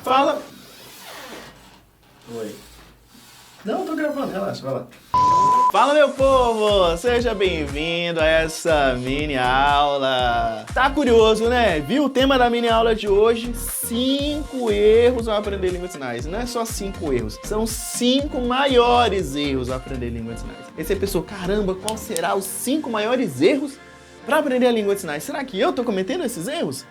Fala! Oi. Não, tô gravando, relaxa, vai lá. Fala, meu povo! Seja bem-vindo a essa mini aula. Tá curioso, né? Viu o tema da mini aula de hoje? 5 erros ao aprender línguas de sinais. Não é só 5 erros, são 5 maiores erros ao aprender língua de sinais. Aí você pensou, caramba, qual será os 5 maiores erros para aprender a língua de sinais? Será que eu tô cometendo esses erros?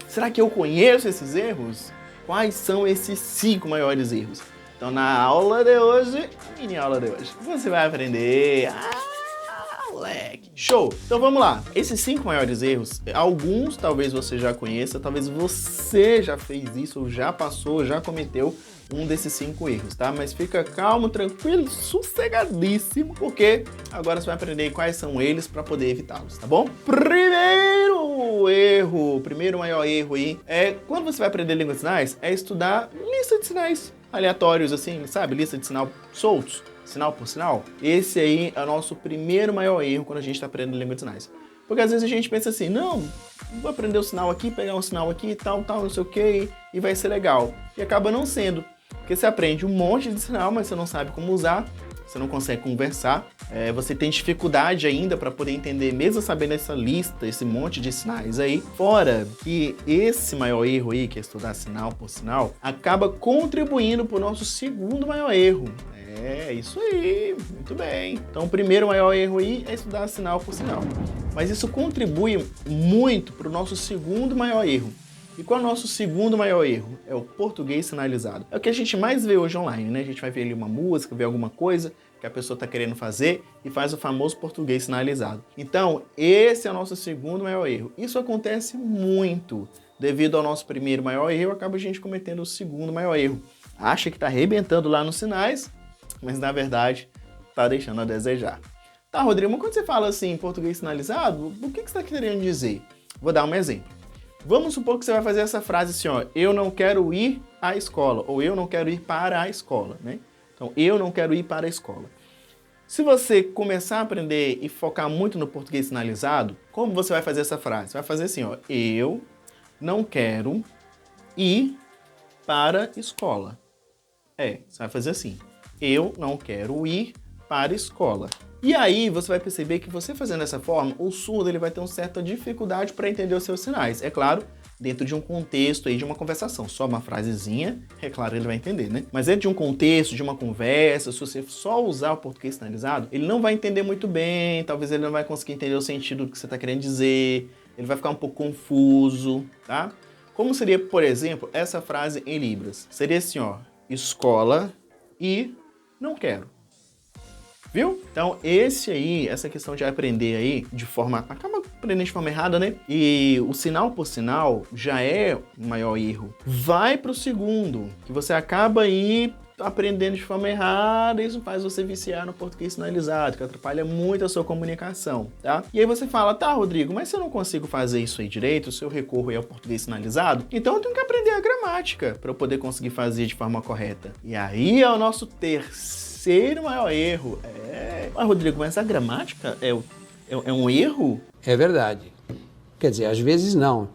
Será que eu conheço esses erros? Quais são esses 5 maiores erros? Então, na aula de hoje, mini aula de hoje, você vai aprender. Moleque! Show! Então vamos lá. Esses 5 maiores erros, alguns talvez você já conheça, talvez você já fez isso, ou já passou, já cometeu um desses 5 erros, tá? Mas fica calmo, tranquilo, sossegadíssimo, porque agora você vai aprender quais são eles para poder evitá-los, tá bom? Primeiro maior erro aí é quando você vai aprender língua de sinais, é estudar lista de sinais aleatórios, assim, sabe? Lista de sinal soltos, sinal por sinal. Esse aí é o nosso primeiro maior erro quando a gente está aprendendo língua de sinais. Porque às vezes a gente pensa assim, não, vou aprender o sinal aqui, pegar um sinal aqui, tal, não sei o que, e vai ser legal. E acaba não sendo. Porque você aprende um monte de sinal, mas você não sabe como usar, você não consegue conversar, você tem dificuldade ainda para poder entender, mesmo sabendo essa lista, esse monte de sinais aí. Fora que esse maior erro aí, que é estudar sinal por sinal, acaba contribuindo para o nosso segundo maior erro. É isso aí, muito bem. Então o primeiro maior erro aí é estudar sinal por sinal. Mas isso contribui muito para o nosso segundo maior erro. E qual é o nosso segundo maior erro? É o português sinalizado. É o que a gente mais vê hoje online, né? A gente vai ver ali uma música, ver alguma coisa que a pessoa está querendo fazer e faz o famoso português sinalizado. Então, esse é o nosso segundo maior erro. Isso acontece muito. Devido ao nosso primeiro maior erro, acaba a gente cometendo o segundo maior erro. Acha que está arrebentando lá nos sinais, mas na verdade está deixando a desejar. Tá, Rodrigo, mas quando você fala assim, português sinalizado, o que você está querendo dizer? Vou dar um exemplo. Vamos supor que você vai fazer essa frase assim, ó, eu não quero ir à escola, ou eu não quero ir para a escola, né? Então, eu não quero ir para a escola. Se você começar a aprender e focar muito no português sinalizado, como você vai fazer essa frase? Você vai fazer assim, ó, eu não quero ir para a escola. Você vai fazer assim, eu não quero ir para a escola. E aí você vai perceber que você fazendo dessa forma, o surdo ele vai ter uma certa dificuldade para entender os seus sinais. É claro, dentro de um contexto aí de uma conversação. Só uma frasezinha, é claro, ele vai entender, né? Mas dentro de um contexto, de uma conversa, se você só usar o português sinalizado, ele não vai entender muito bem, talvez ele não vai conseguir entender o sentido do que você está querendo dizer, ele vai ficar um pouco confuso, tá? Como seria, por exemplo, essa frase em Libras? Seria assim, ó, escola e não quero. Viu? Então, essa questão de aprender aí acaba aprendendo de forma errada, né? E o sinal por sinal já é o maior erro. Vai pro segundo, que você acaba aí aprendendo de forma errada, isso faz você viciar no português sinalizado, que atrapalha muito a sua comunicação, tá? E aí você fala, tá, Rodrigo, mas se eu não consigo fazer isso aí direito, se eu recorro aí ao português sinalizado, então eu tenho que aprender a gramática para eu poder conseguir fazer de forma correta. E aí é o nosso terceiro maior erro. Mas, Rodrigo, mas a gramática é um erro? É verdade. Quer dizer, às vezes não.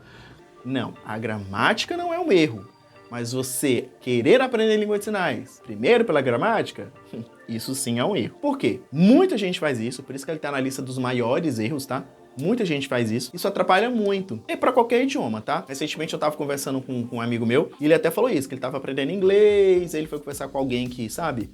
Não, a gramática não é um erro. Mas você querer aprender língua de sinais primeiro pela gramática, isso sim é um erro. Por quê? Muita gente faz isso, por isso que ele está na lista dos maiores erros, tá? Muita gente faz isso. Isso atrapalha muito. É para qualquer idioma, tá? Recentemente eu tava conversando com um amigo meu e ele até falou isso, que ele tava aprendendo inglês, aí ele foi conversar com alguém que, sabe,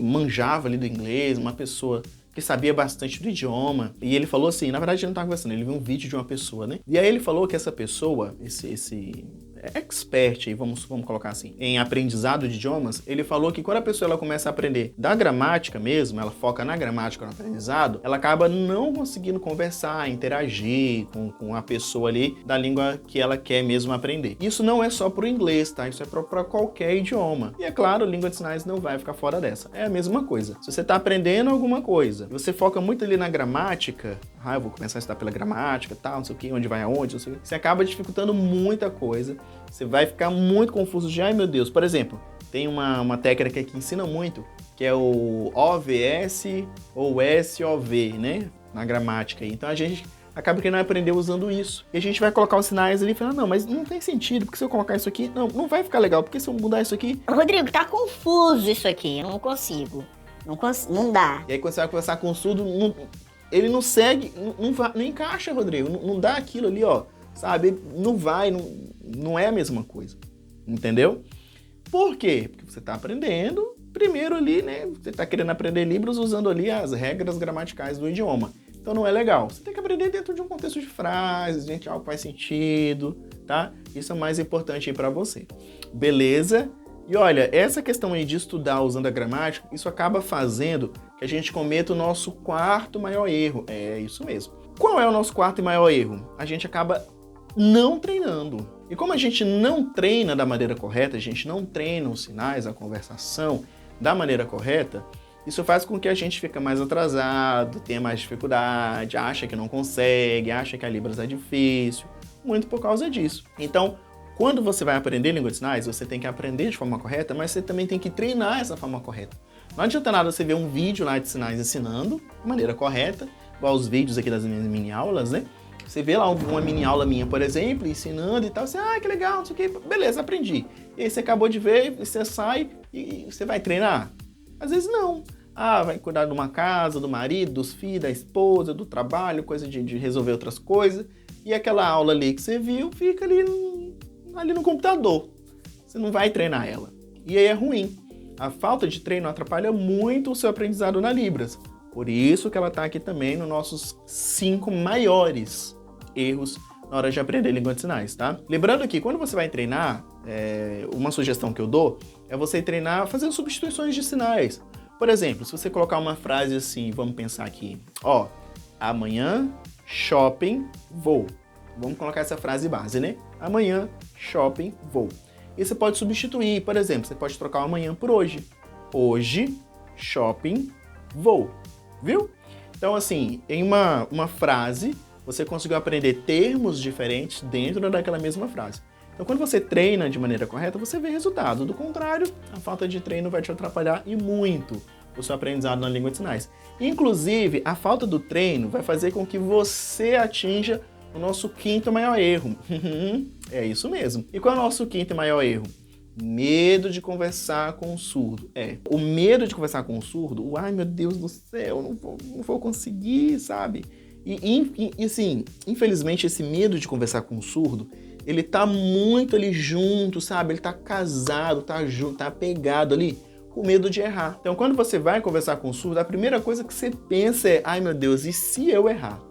manjava ali do inglês, uma pessoa que sabia bastante do idioma. E ele falou assim, na verdade ele não tava conversando, ele viu um vídeo de uma pessoa, né? E aí ele falou que essa pessoa, esse expert aí, vamos colocar assim, em aprendizado de idiomas, ele falou que quando a pessoa ela começa a aprender da gramática mesmo, ela foca na gramática, no aprendizado, ela acaba não conseguindo conversar, interagir com a pessoa ali da língua que ela quer mesmo aprender. Isso não é só pro inglês, tá? Isso é para qualquer idioma. E é claro, a língua de sinais não vai ficar fora dessa. É a mesma coisa. Se você tá aprendendo alguma coisa, você foca muito ali na gramática, eu vou começar a estudar pela gramática, tal, não sei o que, onde vai aonde, não sei o que. Você acaba dificultando muita coisa. Você vai ficar muito confuso de, ai meu Deus. Por exemplo, tem uma técnica que ensina muito, que é o OVS ou SOV, né? Na gramática. Então a gente acaba que não aprendeu usando isso. E a gente vai colocar os sinais ali e falar, não, mas não tem sentido, porque se eu colocar isso aqui, não vai ficar legal, porque se eu mudar isso aqui... Rodrigo, tá confuso isso aqui, eu não consigo. Não dá. E aí quando você vai conversar com o surdo, ele não segue, não encaixa, Rodrigo, não dá aquilo ali, ó, sabe? Não é a mesma coisa, entendeu? Por quê? Porque você tá aprendendo primeiro ali, né? Você tá querendo aprender Libras usando ali as regras gramaticais do idioma. Então não é legal. Você tem que aprender dentro de um contexto de frases, dentro de algo que faz sentido, tá? Isso é o mais importante aí pra você. Beleza? E olha, essa questão aí de estudar usando a gramática, isso acaba fazendo que a gente cometa o nosso quarto maior erro. É isso mesmo. Qual é o nosso quarto e maior erro? A gente acaba não treinando. E como a gente não treina da maneira correta, a gente não treina os sinais, a conversação da maneira correta, isso faz com que a gente fique mais atrasado, tenha mais dificuldade, acha que não consegue, acha que a Libras é difícil, muito por causa disso. Então, quando você vai aprender língua de sinais, você tem que aprender de forma correta, mas você também tem que treinar essa forma correta. Não adianta nada você ver um vídeo lá de sinais ensinando de maneira correta, igual os vídeos aqui das minhas mini aulas, né? Você vê lá uma mini aula minha, por exemplo, ensinando e tal, você, que legal, não sei o que, beleza, aprendi. E aí você acabou de ver, você sai e você vai treinar? Às vezes não. Vai cuidar de uma casa, do marido, dos filhos, da esposa, do trabalho, coisa de resolver outras coisas. E aquela aula ali que você viu fica ali no computador. Você não vai treinar ela. E aí é ruim. A falta de treino atrapalha muito o seu aprendizado na Libras. Por isso que ela está aqui também nos nossos 5 maiores erros na hora de aprender língua de sinais, tá? Lembrando que quando você vai treinar, uma sugestão que eu dou é você treinar fazendo substituições de sinais. Por exemplo, se você colocar uma frase assim, vamos pensar aqui, amanhã, shopping, vou. Vamos colocar essa frase base, né? Amanhã, shopping, vou. E você pode substituir, por exemplo, você pode trocar o amanhã por hoje. Hoje, shopping, vou. Viu? Então, assim, em uma frase, você conseguiu aprender termos diferentes dentro daquela mesma frase. Então, quando você treina de maneira correta, você vê resultado. Do contrário, a falta de treino vai te atrapalhar e muito o seu aprendizado na língua de sinais. Inclusive, a falta do treino vai fazer com que você atinja o nosso 5º maior erro. É isso mesmo. E qual é o nosso 5º maior erro? Medo de conversar com o surdo. O medo de conversar com o surdo, ai meu Deus do céu, não vou conseguir, sabe? E assim, infelizmente esse medo de conversar com o surdo, ele tá muito ali junto, sabe? Ele tá casado, tá junto, tá pegado ali, com medo de errar. Então quando você vai conversar com o surdo, a primeira coisa que você pensa é, ai meu Deus, e se eu errar?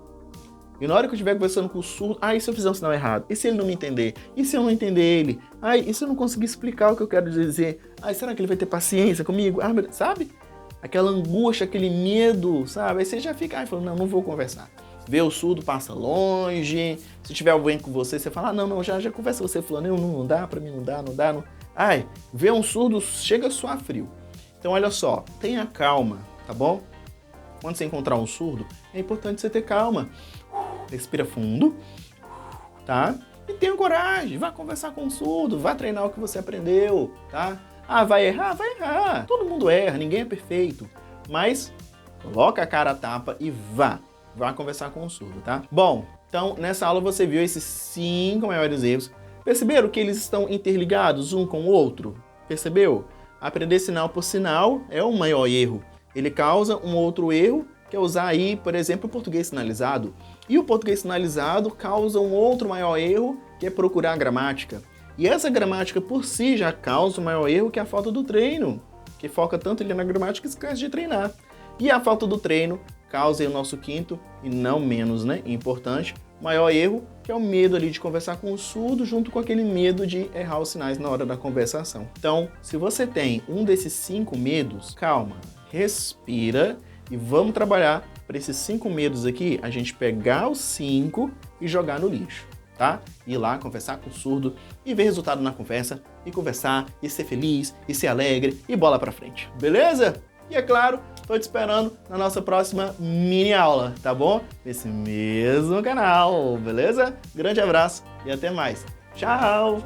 E na hora que eu estiver conversando com o surdo, e se eu fizer um sinal errado? E se ele não me entender? E se eu não entender ele? E se eu não conseguir explicar o que eu quero dizer? Será que ele vai ter paciência comigo? Sabe? Aquela angústia, aquele medo, sabe? Aí você já fica, falando, não vou conversar. Vê o surdo, passa longe. Se tiver alguém com você, você fala, não, já conversa você falando, não dá pra mim, não dá. Vê um surdo, chega a suar frio. Então olha só, tenha calma, tá bom? Quando você encontrar um surdo, é importante você ter calma. Respira fundo, tá? E tenha coragem, vá conversar com o surdo, vá treinar o que você aprendeu, tá? Vai errar? Vai errar. Todo mundo erra, ninguém é perfeito. Mas coloca a cara a tapa e vá conversar com o surdo, tá? Bom, então nessa aula você viu esses 5 maiores erros. Perceberam que eles estão interligados um com o outro? Percebeu? Aprender sinal por sinal é o maior erro. Ele causa um outro erro, que é usar aí, por exemplo, o português sinalizado. E o português sinalizado causa um outro maior erro, que é procurar a gramática. E essa gramática por si já causa um maior erro, que é a falta do treino, que foca tanto ali na gramática que esquece de treinar. E a falta do treino causa aí o nosso 5º, e não menos, né, importante, maior erro, que é o medo ali de conversar com o surdo, junto com aquele medo de errar os sinais na hora da conversação. Então, se você tem um desses 5 medos, calma, respira e vamos trabalhar para esses 5 medos aqui, a gente pegar os 5 e jogar no lixo, tá? Ir lá conversar com o surdo e ver resultado na conversa, e conversar, e ser feliz, e ser alegre, e bola pra frente, beleza? E é claro, tô te esperando na nossa próxima mini aula, tá bom? Nesse mesmo canal, beleza? Grande abraço e até mais. Tchau!